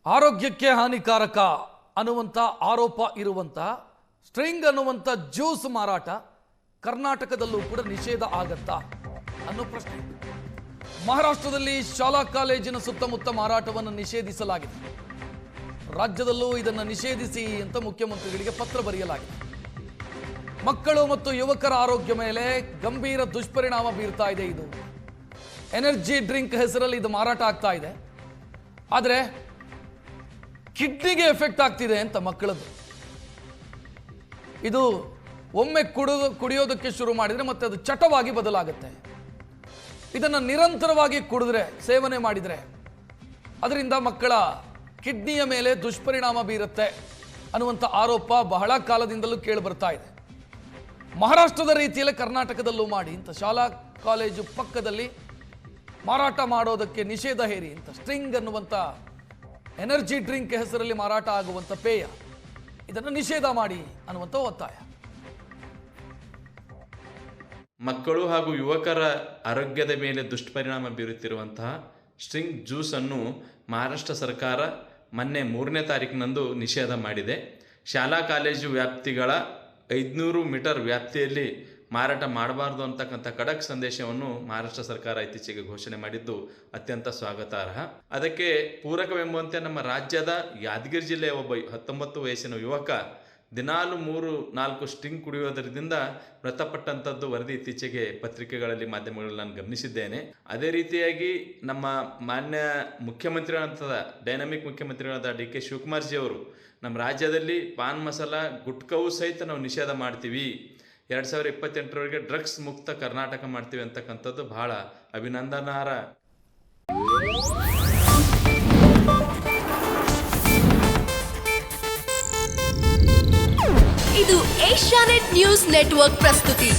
ಆರೋಗ್ಯಕ್ಕೆ ಹಾನಿಕಾರಕ ಅನ್ನುವಂಥ ಆರೋಪ ಇರುವಂಥ ಸ್ಟ್ರಿಂಗ್ ಅನ್ನುವಂಥ ಜ್ಯೂಸ್ ಮಾರಾಟ ಕರ್ನಾಟಕದಲ್ಲೂ ಕೂಡ ನಿಷೇಧ ಆಗತ್ತಾ ಅನ್ನೋ ಪ್ರಶ್ನೆ. ಮಹಾರಾಷ್ಟ್ರದಲ್ಲಿ ಶಾಲಾ ಕಾಲೇಜಿನ ಸುತ್ತಮುತ್ತ ಮಾರಾಟವನ್ನು ನಿಷೇಧಿಸಲಾಗಿದೆ. ರಾಜ್ಯದಲ್ಲೂ ಇದನ್ನು ನಿಷೇಧಿಸಿ ಅಂತ ಮುಖ್ಯಮಂತ್ರಿಗಳಿಗೆ ಪತ್ರ ಬರೆಯಲಾಗಿದೆ. ಮಕ್ಕಳು ಮತ್ತು ಯುವಕರ ಆರೋಗ್ಯ ಮೇಲೆ ಗಂಭೀರ ದುಷ್ಪರಿಣಾಮ ಬೀರ್ತಾ ಇದೆ. ಇದು ಎನರ್ಜಿ ಡ್ರಿಂಕ್ ಹೆಸರಲ್ಲಿ ಇದು ಮಾರಾಟ ಆಗ್ತಾ ಇದೆ. ಆದರೆ ಕಿಡ್ನಿಗೆ ಎಫೆಕ್ಟ್ ಆಗ್ತಿದೆ ಅಂತ ಮಕ್ಕಳದ್ದು. ಇದು ಒಮ್ಮೆ ಕುಡಿಯೋದಕ್ಕೆ ಶುರು ಮಾಡಿದರೆ ಮತ್ತೆ ಅದು ಚಟವಾಗಿ ಬದಲಾಗುತ್ತೆ. ಇದನ್ನು ನಿರಂತರವಾಗಿ ಕುಡಿದ್ರೆ, ಸೇವನೆ ಮಾಡಿದರೆ ಅದರಿಂದ ಮಕ್ಕಳ ಕಿಡ್ನಿಯ ಮೇಲೆ ದುಷ್ಪರಿಣಾಮ ಬೀರುತ್ತೆ ಅನ್ನುವಂಥ ಆರೋಪ ಬಹಳ ಕಾಲದಿಂದಲೂ ಕೇಳಿ ಬರ್ತಾ ಇದೆ. ಮಹಾರಾಷ್ಟ್ರದ ರೀತಿಯಲ್ಲೇ ಕರ್ನಾಟಕದಲ್ಲೂ ಮಾಡಿ ಅಂತ ಶಾಲಾ ಕಾಲೇಜು ಪಕ್ಕದಲ್ಲಿ ಮಾರಾಟ ಮಾಡೋದಕ್ಕೆ ನಿಷೇಧ ಹೇರಿ ಅಂತ ಸ್ಟ್ರಿಂಗ್ ಅನ್ನುವಂಥ ಎನರ್ಜಿ ಡ್ರಿಂಕ್ ಹೆಸರಲ್ಲಿ ಮಾರಾಟ ಆಗುವಂಥ ಪೇಯ ಇದನ್ನು ನಿಷೇಧ ಮಾಡಿ ಅನ್ನುವಂಥ ಒತ್ತಾಯ. ಮಕ್ಕಳು ಹಾಗೂ ಯುವಕರ ಆರೋಗ್ಯದ ಮೇಲೆ ದುಷ್ಪರಿಣಾಮ ಬೀರುತ್ತಿರುವಂತಹ ಸ್ಟ್ರಿಂಗ್ ಜ್ಯೂಸನ್ನು ಮಹಾರಾಷ್ಟ್ರ ಸರ್ಕಾರ ಮೊನ್ನೆ 3ನೇ ತಾರೀಕಿನಂದು ನಿಷೇಧ ಮಾಡಿದೆ. ಶಾಲಾ ಕಾಲೇಜು ವ್ಯಾಪ್ತಿಗಳ 500 ಮೀಟರ್ ವ್ಯಾಪ್ತಿಯಲ್ಲಿ ಮಾರಾಟ ಮಾಡಬಾರ್ದು ಅಂತಕ್ಕಂಥ ಖಡಕ್ ಸಂದೇಶವನ್ನು ಮಹಾರಾಷ್ಟ್ರ ಸರ್ಕಾರ ಇತ್ತೀಚೆಗೆ ಘೋಷಣೆ ಮಾಡಿದ್ದು ಅತ್ಯಂತ ಸ್ವಾಗತಾರ್ಹ. ಅದಕ್ಕೆ ಪೂರಕವೆಂಬಂತೆ ನಮ್ಮ ರಾಜ್ಯದ ಯಾದಗಿರಿ ಜಿಲ್ಲೆಯ ಒಬ್ಬ 19 ವಯಸ್ಸಿನ ಯುವಕ ದಿನಾಲು 3-4 ಸ್ಟ್ರಿಂಗ್ ಕುಡಿಯೋದರಿಂದ ಮೃತಪಟ್ಟಂಥದ್ದು ವರದಿ ಇತ್ತೀಚೆಗೆ ಪತ್ರಿಕೆಗಳಲ್ಲಿ, ಮಾಧ್ಯಮಗಳಲ್ಲಿ ನಾನು ಗಮನಿಸಿದ್ದೇನೆ. ಅದೇ ರೀತಿಯಾಗಿ ನಮ್ಮ ಮಾನ್ಯ ಮುಖ್ಯಮಂತ್ರಿಗಳಂತದ ಡೈನಾಮಿಕ್ ಮುಖ್ಯಮಂತ್ರಿಗಳಾದ ಡಿ ಕೆ ಶಿವಕುಮಾರ್ಜಿ ಅವರು ನಮ್ಮ ರಾಜ್ಯದಲ್ಲಿ ಪಾನ್ ಮಸಾಲ ಗುಟ್ಕವೂ ಸಹಿತ ನಾವು ನಿಷೇಧ ಮಾಡ್ತೀವಿ, 2028ರವರೆಗೆ ಡ್ರಗ್ಸ್ ಮುಕ್ತ ಕರ್ನಾಟಕ ಮಾಡ್ತೀವಿ ಅಂತಕ್ಕಂಥದ್ದು ಬಹಳ ಅಭಿನಂದನಾರ್ಹ. ಇದು ಏಷ್ಯಾನೆಟ್ ನ್ಯೂಸ್ ನೆಟ್ವರ್ಕ್ ಪ್ರಸ್ತುತಿ.